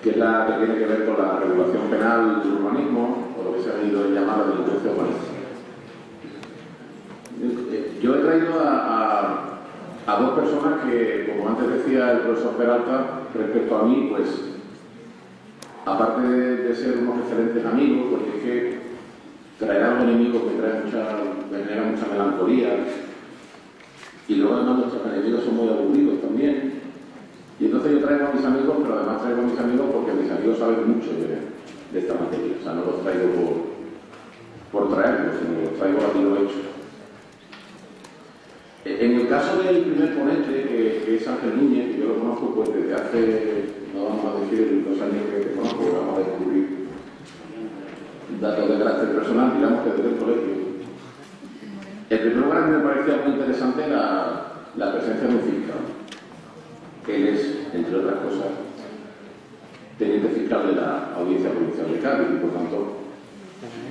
que es la que tiene que ver con la regulación penal del urbanismo, o lo que se ha venido llamar la delincuencia urbanística. Yo he traído a dos personas que, como antes decía el profesor Peralta, respecto a mí, pues, aparte de ser unos excelentes amigos, porque es que traer a los enemigos me genera mucha melancolía, y luego además nuestros enemigos son muy aburridos también. Y entonces yo traigo a mis amigos, pero además traigo a mis amigos porque mis amigos saben mucho de esta materia. O sea, no los traigo por traerlos, sino los traigo a tiro hecho. En el caso del primer ponente, que es Ángel Núñez, que yo lo conozco pues desde hace, no vamos a decir 2 años que te conozco, vamos a descubrir datos de carácter personal, digamos que desde el colegio. En primer lugar, me parecía muy interesante la presencia de un fiscal. Él es, entre otras cosas, teniente fiscal de la Audiencia Provincial de Cádiz y, por tanto,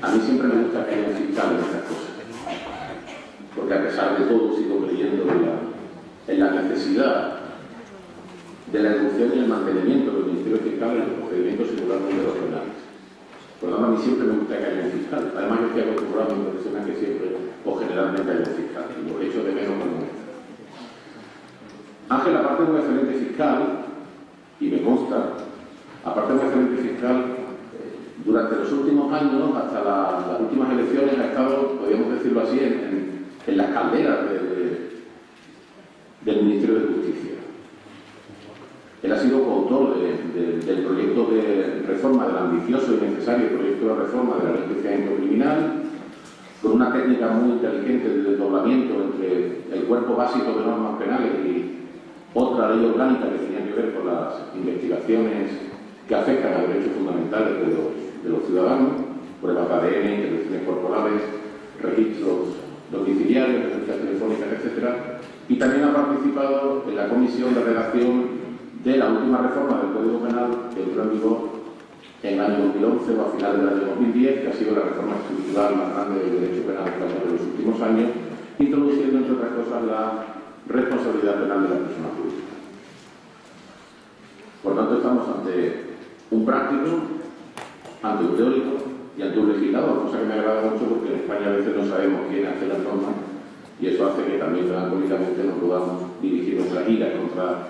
a mí siempre me gusta que haya un fiscal en estas cosas. Porque a pesar de todo sigo creyendo en la necesidad de la ejecución y el mantenimiento del Ministerio Fiscal en los procedimientos singularmente los penales. Por lo tanto, a mí siempre me gusta que haya un fiscal. Además, yo estoy acostumbrado a mi profesión a que siempre o generalmente haya un fiscal, y lo he hecho de menos como este. Ángel, aparte de un excelente fiscal, y me consta, aparte de un excelente fiscal, durante los últimos años, hasta las últimas elecciones, ha estado, podríamos decirlo así, en las calderas del Ministerio de Justicia. Él ha sido coautor del proyecto de reforma, del ambicioso y necesario proyecto de reforma de la ley de enjuiciamiento criminal, con una técnica muy inteligente de desdoblamiento entre el cuerpo básico de normas penales y otra ley orgánica que tenía que ver con las investigaciones que afectan a derechos fundamentales de los ciudadanos, pruebas de ADN, intervenciones corporales, registros domiciliarios, denuncias telefónicas, etc. Y también ha participado en la comisión de redacción de la última reforma del Código Penal que entró en vigor en el año 2011 o a finales del año 2010, que ha sido la reforma estructural más grande del derecho penal español de los últimos años, introduciendo, entre otras cosas, la responsabilidad penal de la persona jurídica. Por tanto, estamos ante un práctico, ante un teórico y ante un legislador, cosa que me agrada mucho porque en España a veces no sabemos quién hace las normas y eso hace que también melancólicamente nos podamos dirigir nuestra ira contra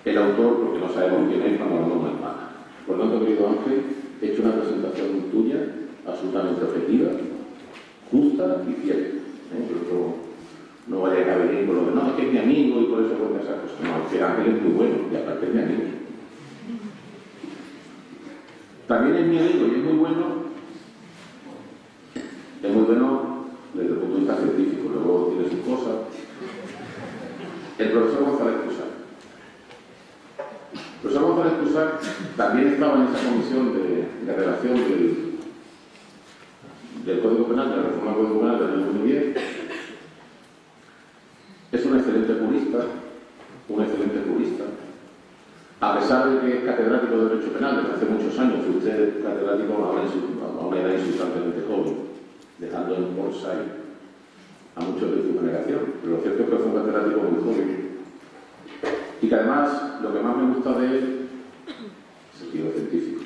el autor porque no sabemos quién es cuando la norma es mala. Por tanto, querido Ángel, he hecho una presentación tuya absolutamente objetiva, justa y fiel. Pero no vaya a venir con lo de no, es que es mi amigo y por eso cuenta esas cosas. No, es que Ángel es muy bueno y aparte es mi amigo. También es mi amigo y es muy bueno desde el punto de vista científico, luego tiene sus cosas. El profesor González Cusack. El profesor González Cusack también estaba en esa comisión de redacción del Código Penal, de la reforma del Código Penal del año 2010. Es un excelente jurista, a pesar de que es catedrático de Derecho Penal desde hace muchos años. Usted es catedrático a una edad insultantemente joven, dejando en bonsai a muchos de su generación, pero lo cierto es que fue un catedrático muy joven y que además lo que más me gusta de él, sentido científico,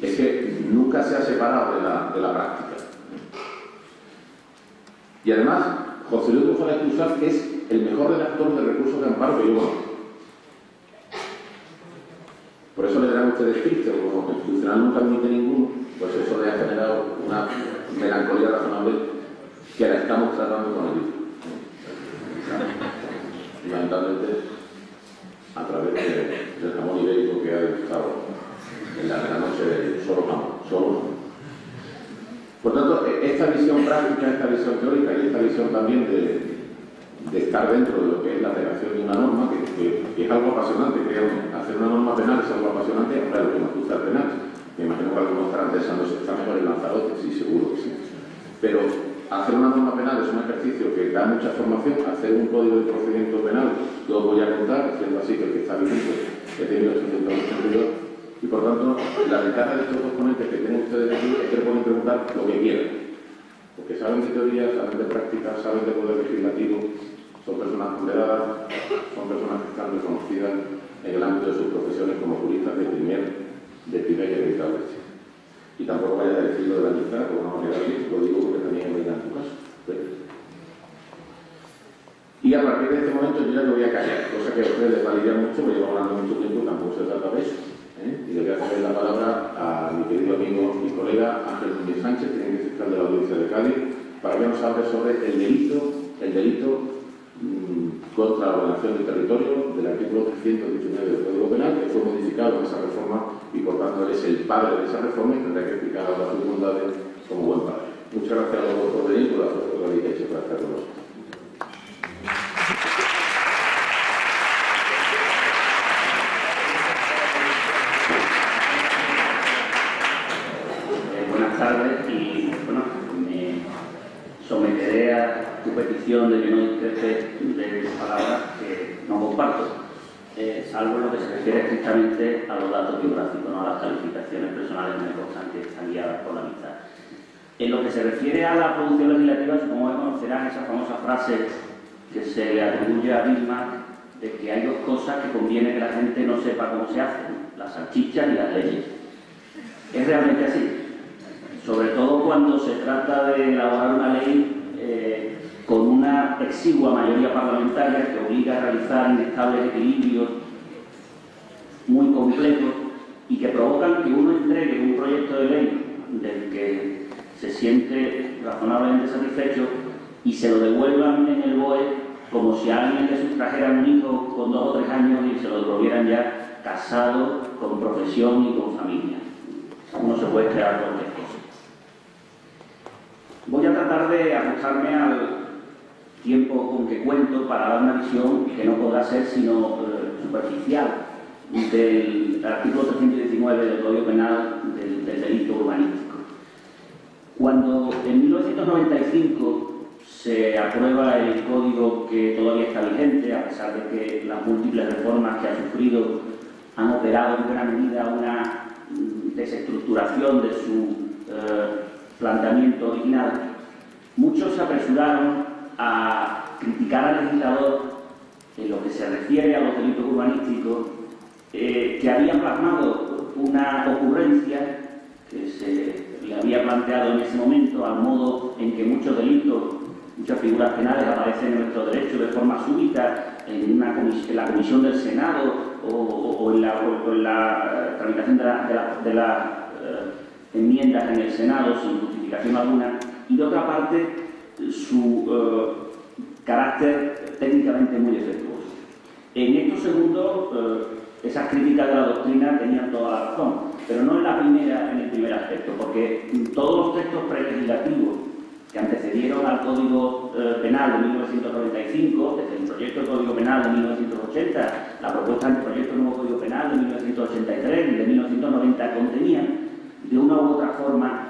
es que nunca se ha separado de la práctica. Y además, José Luis González Cusack es el mejor redactor de recursos de amparo que yo conozco. Por eso le dirán ustedes tristes, como constitucional nunca admite ninguno, pues eso le ha generado una melancolía razonable que la estamos tratando con el libro. Fundamentalmente a través del jamón ibérico que ha degustado en la noche de solo jamón. Por tanto, esta visión práctica, esta visión teórica y esta visión también de estar dentro de lo que es la redacción de una norma, que es algo apasionante, hacer una norma penal es algo apasionante, ahora lo que nos gusta el penal. Me imagino que algunos estarán pensando si está mejor el Lanzarote, sí, seguro que sí. Pero hacer una norma penal es un ejercicio que da mucha formación. Hacer un código de procedimiento penal, yo os voy a contar, siendo así que el que está vigente es de 1882, y por tanto, la ventaja de estos dos ponentes que tienen ustedes aquí es que le pueden preguntar lo que quieran. Porque saben de teoría, saben de práctica, saben de poder legislativo, son personas ponderadas, son personas que están reconocidas en el ámbito de sus profesiones como juristas de gabinete, lo digo porque también es verdad en tu caso. Y a partir de este momento yo ya me voy a callar, cosa que a ustedes les va a lidiar mucho, me llevo hablando mucho tiempo, tampoco se trata de eso. Y le voy a ceder la palabra a mi querido amigo y colega Ángel Núñez Sánchez, que es fiscal de la Audiencia de Cádiz, para que nos hable sobre el delito contra la ordenación del territorio del artículo 319 del Código Penal, que fue modificado en esa reforma y por tanto él es el padre de esa reforma y tendrá que explicar ahora sus bondades como buen padre. Muchas gracias a todos por venir y por la fuerza que habéis hecho para estar con nosotros. Buenas tardes y bueno, me someteré a tu petición de que no discrepe de palabras que no comparto, salvo en lo que se refiere estrictamente a los datos biográficos, no a las calificaciones personales que me constan que están guiadas por la amistad. En lo que se refiere a la producción legislativa, supongo que conocerán esa famosa frase que se le atribuye a Bismarck de que hay dos cosas que conviene que la gente no sepa cómo se hacen, las salchichas y las leyes. Es realmente así. Sobre todo cuando se trata de elaborar una ley con una exigua mayoría parlamentaria que obliga a realizar inestables equilibrios muy complejos y que provocan que uno entregue un proyecto de ley del que se siente razonablemente satisfecho y se lo devuelvan en el BOE como si a alguien le sustrajeran un hijo con 2 o 3 años y se lo devolvieran ya casado, con profesión y con familia. Uno se puede crear cualquier cosa. Voy a tratar de ajustarme al tiempo con que cuento para dar una visión que no podrá ser sino superficial del artículo 319 del Código Penal del delito urbanístico. Cuando en 1995 se aprueba el código que todavía está vigente, a pesar de que las múltiples reformas que ha sufrido han operado en buena medida una desestructuración de su planteamiento original, muchos se apresuraron a criticar al legislador en lo que se refiere a los delitos urbanísticos, que había plasmado una ocurrencia que se le había planteado en ese momento, al modo en que muchos delitos, muchas figuras penales aparecen en nuestro derecho de forma súbita en la comisión del Senado o en la tramitación de las enmiendas en el Senado sin justificación alguna, y de otra parte su carácter técnicamente muy defectuoso. En estos segundos, esas críticas de la doctrina tenían toda la razón, pero no en el primer aspecto, porque todos los textos prelegislativos que antecedieron al Código Penal de 1995, desde el proyecto del Código Penal de 1980, la propuesta del proyecto del nuevo Código Penal de 1983 y de 1990, contenían de una u otra forma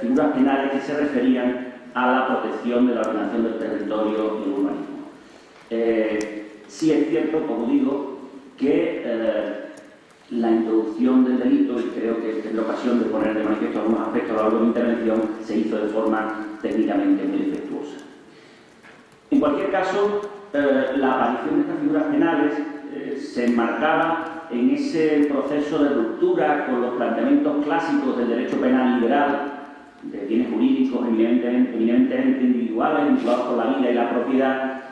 figuras penales que se referían a la protección de la ordenación del territorio y el urbanismo. Sí es cierto, como digo, que la introducción del delito, y creo que tendré ocasión de poner de manifiesto algunos aspectos a lo largo de mi intervención, se hizo de forma técnicamente muy defectuosa. En cualquier caso, la aparición de estas figuras penales se enmarcaba en ese proceso de ruptura con los planteamientos clásicos del derecho penal liberal, de bienes jurídicos eminentemente individuales, vinculados con la vida y la propiedad,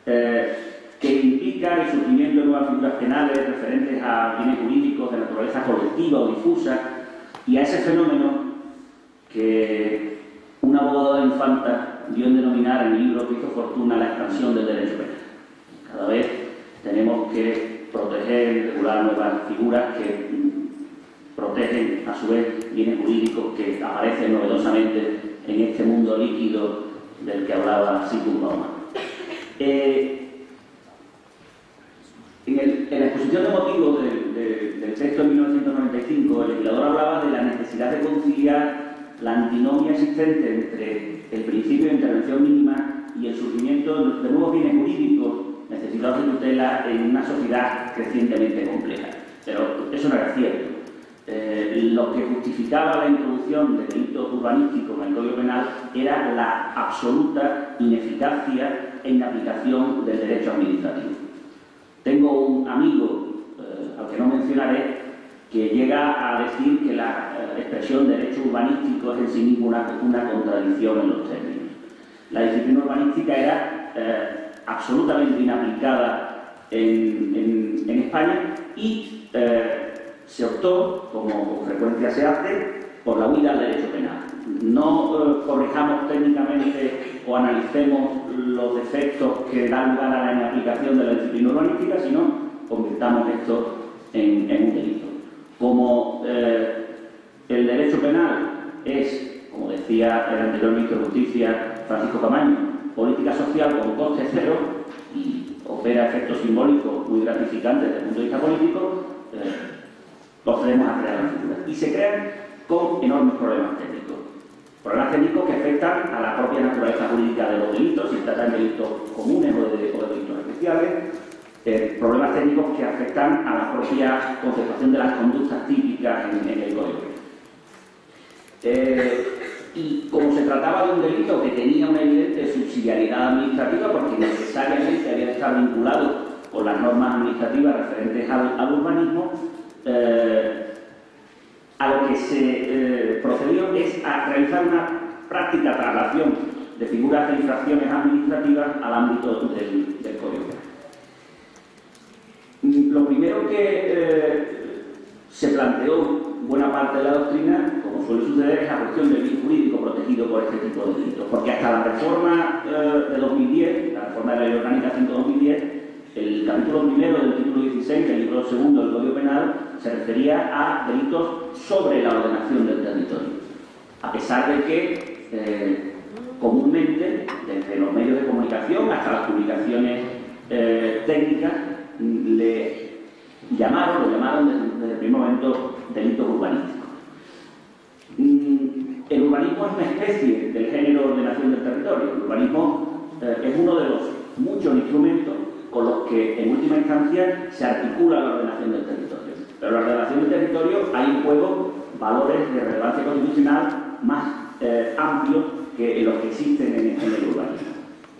que implica el surgimiento de nuevas figuras penales referentes a bienes jurídicos de naturaleza colectiva o difusa, y a ese fenómeno que un abogado de infanta dio en denominar en el libro que hizo fortuna la expansión del derecho penal. Cada vez tenemos que proteger y regular nuevas figuras que protegen a su vez bienes jurídicos que aparecen novedosamente en este mundo líquido del que hablaba Sigmund Bauman. En la exposición de motivos del texto de 1995, el legislador hablaba de la necesidad de conciliar la antinomia existente entre el principio de intervención mínima y el surgimiento de nuevos bienes jurídicos necesitados de tutela en una sociedad crecientemente compleja. Pero eso no era cierto. Lo que justificaba la introducción de delitos urbanísticos en el Código Penal era la absoluta ineficacia e inaplicación del derecho administrativo. Tengo un amigo, al que no mencionaré, que llega a decir que la expresión derecho urbanístico es en sí mismo una contradicción en los términos. La disciplina urbanística era absolutamente inaplicada en España y se optó, como con frecuencia se hace, por la huida al derecho penal. No corrijamos técnicamente o analicemos los defectos que dan lugar a la inaplicación de la disciplina urbanística, sino convirtamos esto en un delito. Como el derecho penal es, como decía el anterior ministro de Justicia, Francisco Camaño, política social con coste cero y opera efectos simbólicos muy gratificantes desde el punto de vista político, procedemos a crear las figuras. Y se crean con enormes problemas técnicos. Problemas técnicos que afectan a la propia naturaleza jurídica de los delitos, si tratan de delitos comunes o de delitos especiales. Problemas técnicos que afectan a la propia conceptuación de las conductas típicas en el Código. Y como se trataba de un delito que tenía una evidente subsidiariedad administrativa, porque necesariamente había de estar vinculado con las normas administrativas referentes al urbanismo, a lo que se procedió es a realizar una práctica traslación de figuras de infracciones administrativas al ámbito del Código Penal. Lo primero que se planteó buena parte de la doctrina, como suele suceder, es la cuestión del bien jurídico protegido por este tipo de delitos, porque hasta la reforma de 2010, la reforma de la Ley Orgánica 5/2010, el capítulo primero del título 16 del libro segundo del Código Penal se refería a delitos sobre la ordenación del territorio, a pesar de que comúnmente, desde los medios de comunicación hasta las publicaciones técnicas, lo llamaron desde el primer momento delitos urbanísticos. El urbanismo es una especie del género de ordenación del territorio. El urbanismo es uno de los muchos instrumentos con los que en última instancia se articula la ordenación del territorio. Pero en la ordenación del territorio hay en juego valores de relevancia constitucional más amplios que los que existen en el urbanismo.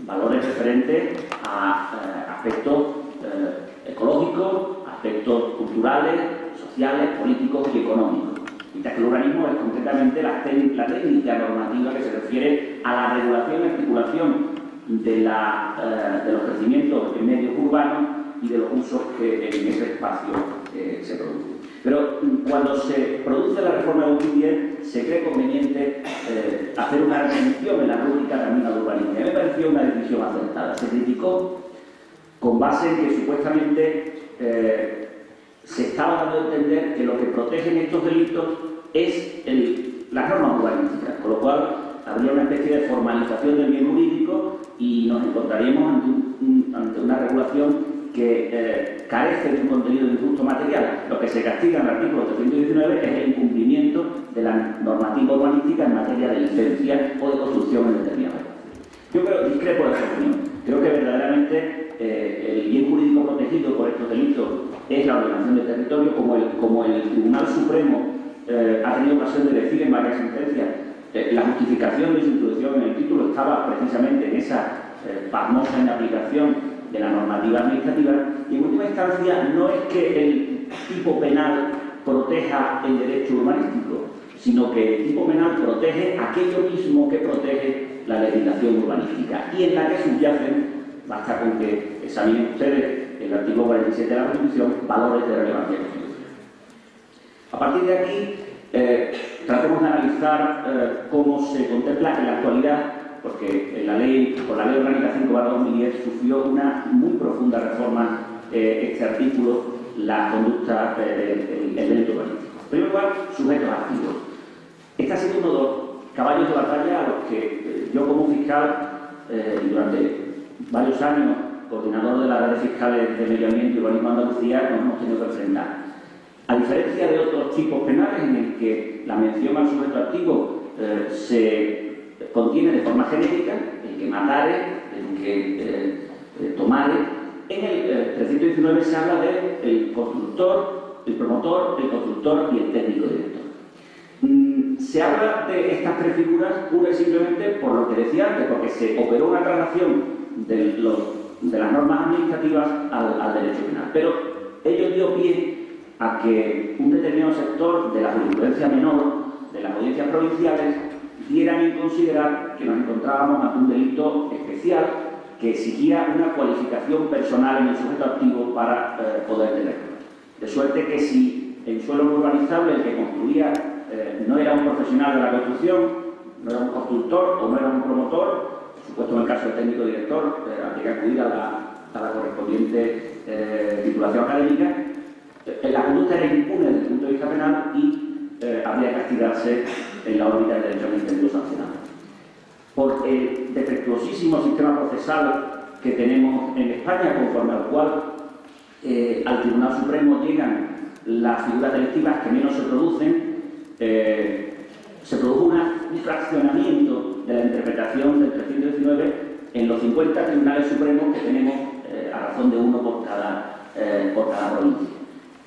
Valores referentes a aspectos ecológicos, aspectos culturales, sociales, políticos y económicos. Mientras que el urbanismo es concretamente la técnica normativa que se refiere a la regulación y articulación de los crecimientos en medios urbanos y de los usos que en ese espacio se producen. Pero cuando se produce la reforma de 2010, se cree conveniente hacer una redención en la rúbrica también al urbanismo. Y me pareció una decisión acertada. Se criticó con base en que supuestamente se estaba dando a entender que lo que protegen estos delitos es las normas urbanísticas, con lo cual habría una especie de formalización del bien jurídico y nos encontraríamos ante una regulación que carece de un contenido de injusto material. Lo que se castiga en el artículo 319 es el incumplimiento de la normativa urbanística en materia de licencia o de construcción en determinados espacios. Yo discrepo de esa opinión. Creo que verdaderamente el bien jurídico protegido por estos delitos es la ordenación del territorio, como el Tribunal Supremo ha tenido ocasión de decir en varias sentencias. La justificación de su introducción en el título estaba precisamente en esa pasmosa inaplicación de la normativa administrativa, y en última instancia no es que el tipo penal proteja el derecho urbanístico, sino que el tipo penal protege aquello mismo que protege la legislación urbanística, y en la que subyacen, basta con que examinen ustedes el artículo 47 de la Constitución, valores de relevancia constitucional. A partir de aquí, tratemos de analizar cómo se contempla en la actualidad, porque por la Ley Orgánica 5/2010 sufrió una muy profunda reforma este artículo, la conducta del delito urbanístico. En primer lugar, sujetos activos. Este ha sido uno de los caballos de batalla a los que yo como fiscal, durante varios años, coordinador de las redes fiscales de Medio Ambiente y Urbanismo de Andalucía, nos hemos tenido que enfrentar. A diferencia de otros tipos penales en el que la mención al sujeto activo se contiene de forma genérica, el que matare, el que tomare, en el 319 se habla del constructor, el promotor, el constructor y el técnico director. Se habla de estas tres figuras pura y simplemente por lo que decía antes, porque se operó una traslación de las normas administrativas al derecho penal. Pero ello dio pie a que un determinado sector de la jurisprudencia menor, de las audiencias provinciales, dieran en considerar que nos encontrábamos ante un delito especial que exigía una cualificación personal en el sujeto activo para poder tenerlo. De suerte que si en suelo no urbanizable el que construía no era un profesional de la construcción, no era un constructor o no era un promotor, por supuesto en el caso del técnico director habría que acudir a la correspondiente titulación académica, la conducta era impune desde el punto de vista penal y habría que castigarse en la órbita del derecho administrativo sancionado. Por el defectuosísimo sistema procesal que tenemos en España, conforme al cual al Tribunal Supremo llegan las figuras delictivas que menos se producen, se produjo un fraccionamiento de la interpretación del 319 en los 50 tribunales supremos que tenemos a razón de uno por cada provincia.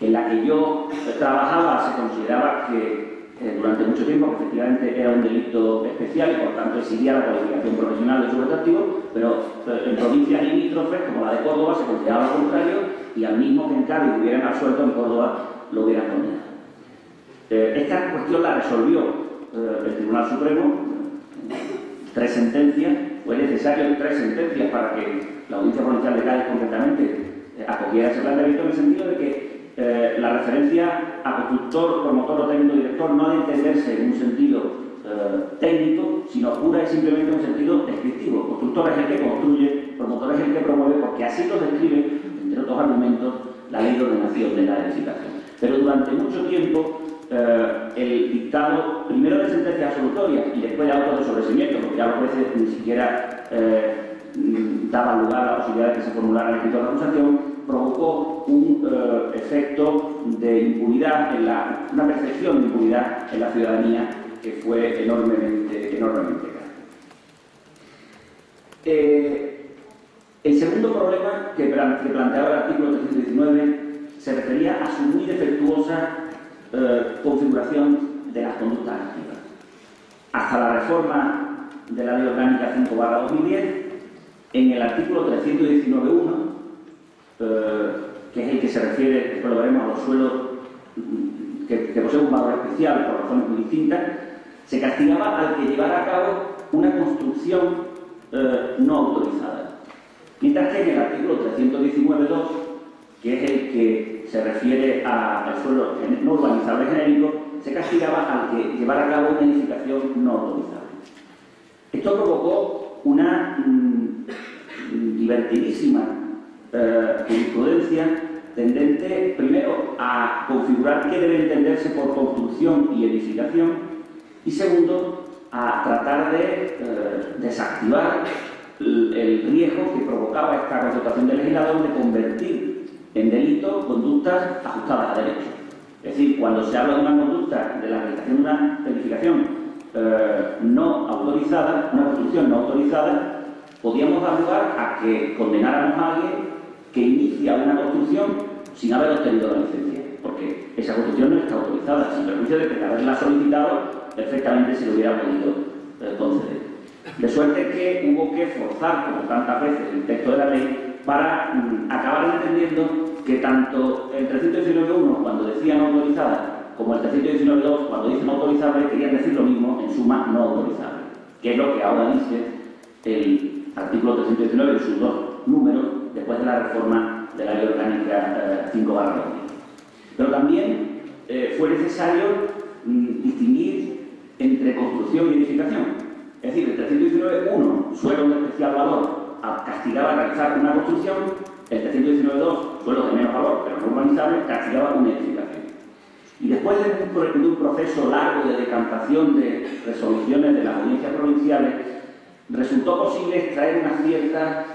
En la que yo trabajaba se consideraba que durante mucho tiempo que efectivamente era un delito especial y por tanto exigía la cualificación profesional del sujeto activo, pero en provincias limítrofes como la de Córdoba se consideraba lo contrario y al mismo que en Cádiz hubieran absuelto, en Córdoba lo hubieran condenado. Esta cuestión la resolvió el Tribunal Supremo, 3 sentencias, fue necesario 3 sentencias para que la Audiencia Provincial de Cádiz concretamente acogiera ese planteamiento en el sentido de que la referencia a constructor, promotor o técnico director no ha de entenderse en un sentido técnico, sino pura y simplemente en un sentido descriptivo. Constructor es el que construye, promotor es el que promueve, porque así lo describe, entre otros argumentos, la ley de ordenación de la edificación. Pero durante mucho tiempo el dictado, primero de sentencias absolutorias y después de autos de sobreseimiento, porque ya los jueces ni siquiera daban lugar a la posibilidad de que se formulara el escrito de acusación, provocó un efecto de impunidad, una percepción de impunidad en la ciudadanía que fue enormemente grave. El segundo problema que planteaba el artículo 319 se refería a su muy defectuosa configuración de las conductas activas. Hasta la reforma de la Ley Orgánica 5/2010, en el artículo 319.1, que es el que se refiere, después lo veremos, a los suelos que poseen un valor especial por razones muy distintas, se castigaba al que llevara a cabo una construcción no autorizada. Mientras que en el artículo 319.2, que es el que se refiere al suelo no urbanizable genérico, se castigaba al que llevara a cabo una edificación no autorizada. Esto provocó una divertidísima jurisprudencia tendente, primero, a configurar qué debe entenderse por construcción y edificación, y segundo, a tratar de desactivar el riesgo que provocaba esta constatación del legislador de convertir en delito conductas ajustadas a derecho. Es decir, cuando se habla de una conducta de la realización de una edificación no autorizada, una construcción no autorizada, podíamos dar lugar a que condenáramos a alguien que inicia una construcción sin haber obtenido la licencia, porque esa construcción no está autorizada, sin perjuicio de que de haberla solicitado perfectamente se le hubiera podido conceder. De suerte que hubo que forzar, como tantas veces, el texto de la ley para acabar entendiendo que tanto el 319.1, cuando decía no autorizada, como el 319.2, cuando dice no autorizable, querían decir lo mismo, en suma, no autorizable, que es lo que ahora dice el artículo 319 en sus 2 números, después de la reforma de la Ley Orgánica 5/2010. Pero también fue necesario distinguir entre construcción y edificación. Es decir, el 319.1, suelo de especial valor, castigaba realizar una construcción, el 319.2, suelo de menos valor, pero no urbanizable, castigaba una edificación. Y después de un proceso largo de decantación de resoluciones de las audiencias provinciales, resultó posible extraer unas ciertas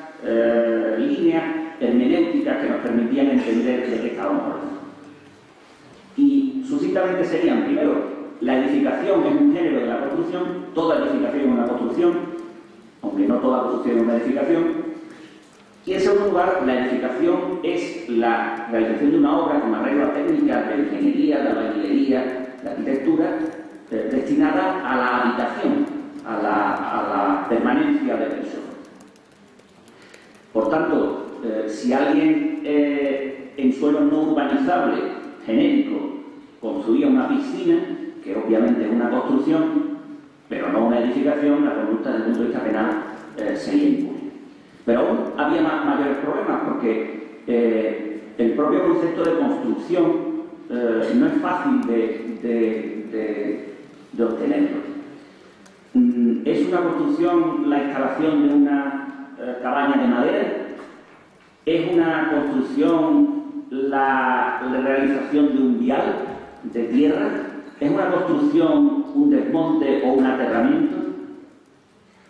líneas hermenéuticas que nos permitían entender de qué estábamos hablando. Y sucintamente serían, primero, la edificación es un género de la construcción, toda edificación es una construcción, aunque no toda construcción es una edificación. Y en segundo lugar, la edificación es la realización de una obra con arreglos técnicas de ingeniería, de albañilería, de arquitectura, destinada a la habitación, a la permanencia de personas. Por tanto, si alguien en suelo no urbanizable genérico construía una piscina, que obviamente es una construcción, pero no una edificación, la conducta desde el punto de vista penal sería impune. Pero aún había mayores problemas, porque el propio concepto de construcción no es fácil de obtenerlo. ¿Es una construcción la instalación de una cabaña de madera? ¿Es una construcción la realización de un vial de tierra? ¿Es una construcción un desmonte o un aterramiento?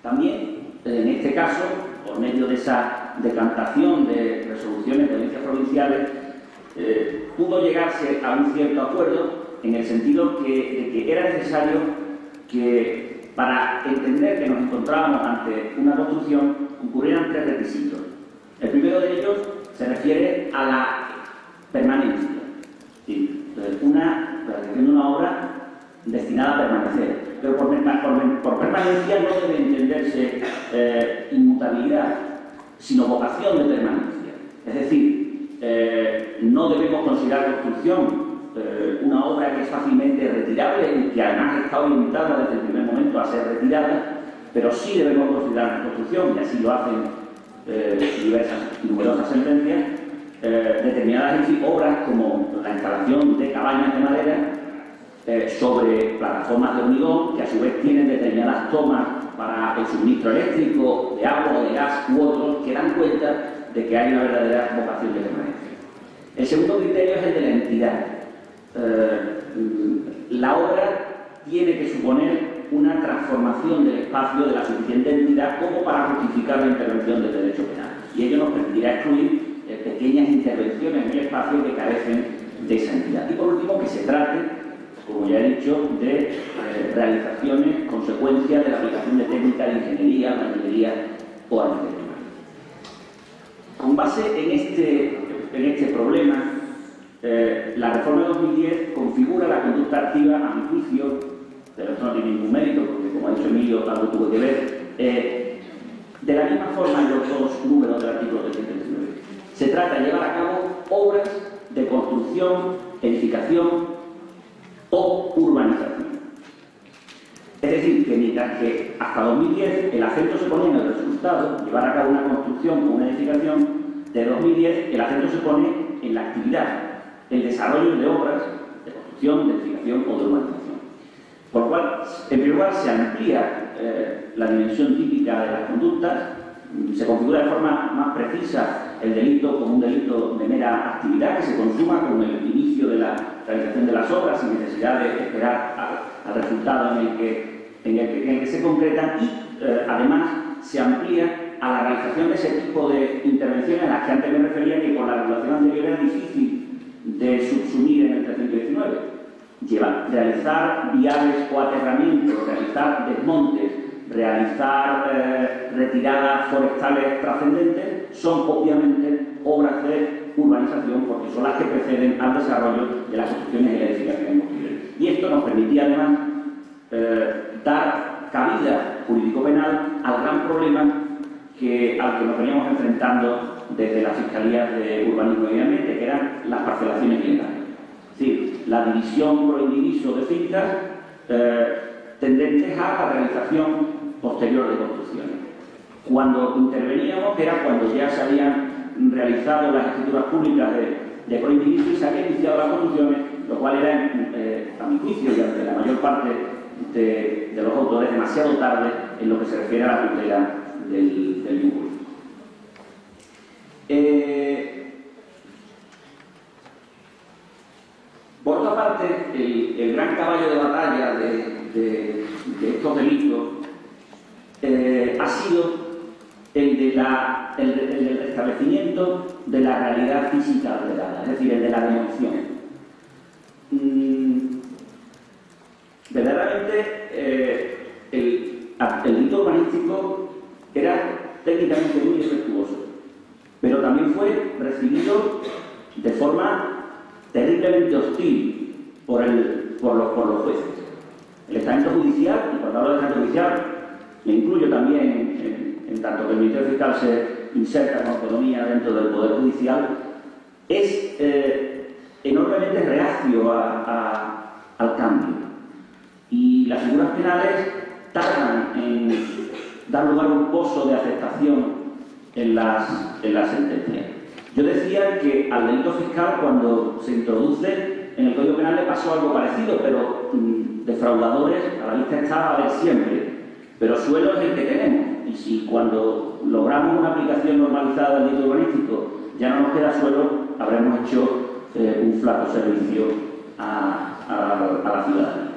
También, en este caso, por medio de esa decantación de resoluciones de audiencias provinciales, pudo llegarse a un cierto acuerdo en el sentido de que era necesario que, para entender que nos encontrábamos ante una construcción, concurrieran 3 requisitos. El primero de ellos se refiere a la permanencia, ¿sí? La realización de una obra destinada a permanecer. Pero por permanencia no debe entenderse inmutabilidad, sino vocación de permanencia. Es decir, no debemos considerar construcción una obra que es fácilmente retirable y que además está orientada desde el primer momento a ser retirada, pero sí debemos considerar construcción, y así lo hacen numerosas sentencias, determinadas obras como la instalación de cabañas de madera sobre plataformas de hormigón, que a su vez tienen determinadas tomas para el suministro eléctrico, de agua o de gas u otros, que dan cuenta de que hay una verdadera vocación de permanencia. El segundo criterio es el de la entidad. La obra tiene que suponer una transformación del espacio de la suficiente entidad como para justificar la intervención del derecho penal. Y ello nos permitirá excluir pequeñas intervenciones en el espacio que carecen de esa entidad. Y por último, que se trate, como ya he dicho, de realizaciones consecuencias de la aplicación de técnicas de ingeniería, maquinaria o arquitectura. Con base en este problema, la reforma de 2010 configura la conducta activa, a mi juicio, pero esto no tiene ningún mérito, porque como ha dicho Emilio, algo tuvo que ver, de la misma forma en los 2 números del artículo 319. Se trata de llevar a cabo obras de construcción, edificación o urbanización. Es decir, que mientras que hasta 2010 el acento se ponía en el resultado, llevar a cabo una construcción o una edificación, de 2010 el acento se pone en la actividad, el desarrollo de obras de construcción, de edificación o de urbanización. Por lo cual, en primer lugar, se amplía la dimensión típica de las conductas, se configura de forma más precisa el delito como un delito de mera actividad que se consuma con el inicio de la realización de las obras sin necesidad de esperar al resultado en el que se concretan, y además se amplía a la realización de ese tipo de intervenciones a las que antes me refería, que con la regulación anterior era difícil de subsumir en el 319. Realizar viales o aterramientos, realizar desmontes, realizar retiradas forestales trascendentes, son obviamente obras de urbanización, porque son las que preceden al desarrollo de las construcciones y la edificación posteriores. Y esto nos permitía además dar cabida jurídico-penal al gran problema al que nos veníamos enfrentando desde las fiscalías de urbanismo y medio ambiente, que eran las parcelaciones ilegales. Es decir, la división por indiviso de fincas tendentes a la realización posterior de construcciones. Cuando interveníamos, era cuando ya se habían realizado las escrituras públicas de pro indiviso y se habían iniciado las construcciones, lo cual era, a mi juicio y ante la mayor parte de los autores, demasiado tarde en lo que se refiere a la tutela del vínculo. Por otra parte, el gran caballo de batalla de estos delitos ha sido el del restablecimiento de la realidad física alterada, es decir, el de la demolición. Verdaderamente, el delito urbanístico era técnicamente muy defectuoso, pero también fue recibido de forma terriblemente hostil por los jueces. El estamento judicial, y cuando hablo de estamento judicial, me incluyo también en tanto que el Ministerio Fiscal se inserta con autonomía dentro del Poder Judicial, es enormemente reacio al cambio. Y las figuras penales tardan en dar lugar a un pozo de aceptación en las sentencias. Yo decía que al delito fiscal, cuando se introduce en el Código Penal, le pasó algo parecido, pero defraudadores a la vista está a ver siempre. Pero suelo es el que tenemos, y si cuando logramos una aplicación normalizada del delito urbanístico ya no nos queda suelo, habremos hecho un flaco servicio a la ciudadanía.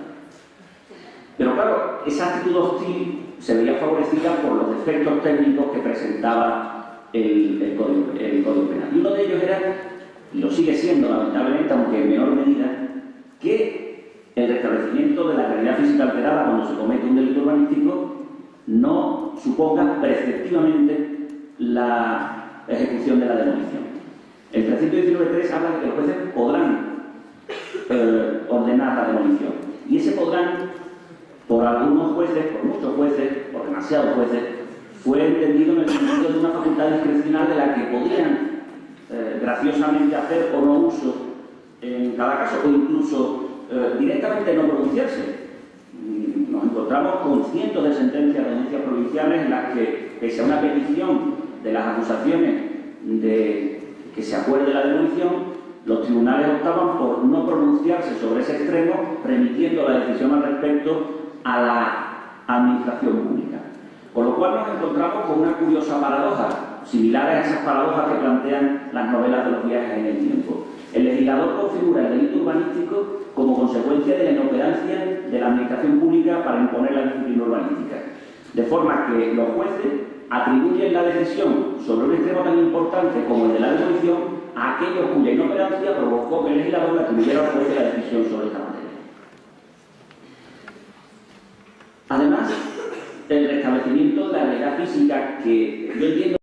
Pero claro, esa actitud hostil se veía favorecida por los defectos técnicos que presentaba el Código Penal. Y uno de ellos era, y lo sigue siendo lamentablemente, aunque en menor medida, que el restablecimiento de la calidad física alterada cuando se comete un delito urbanístico no suponga preceptivamente la ejecución de la demolición. El 319.3 habla de que los jueces podrán ordenar la demolición. Y ese podrán, por algunos jueces, por muchos jueces, por demasiados jueces, fue entendido en el sentido de una facultad discrecional de la que podían graciosamente hacer o no uso en cada caso, o incluso directamente no pronunciarse. Nos encontramos con cientos de sentencias de audiencias provinciales en las que, pese a una petición de las acusaciones de que se acuerde la demolición, los tribunales optaban por no pronunciarse sobre ese extremo, remitiendo la decisión al respecto a la administración pública. Con lo cual nos encontramos con una curiosa paradoja, similar a esas paradojas que plantean las novelas de los viajes en el tiempo. El legislador configura el delito urbanístico como consecuencia de la inoperancia de la administración pública para imponer la disciplina urbanística, de forma que los jueces atribuyen la decisión sobre un extremo tan importante como el de la demolición a aquellos cuya inoperancia provocó que el legislador atribuyera al juez la decisión sobre esta materia. Además, el restablecimiento de la realidad física, que yo entiendo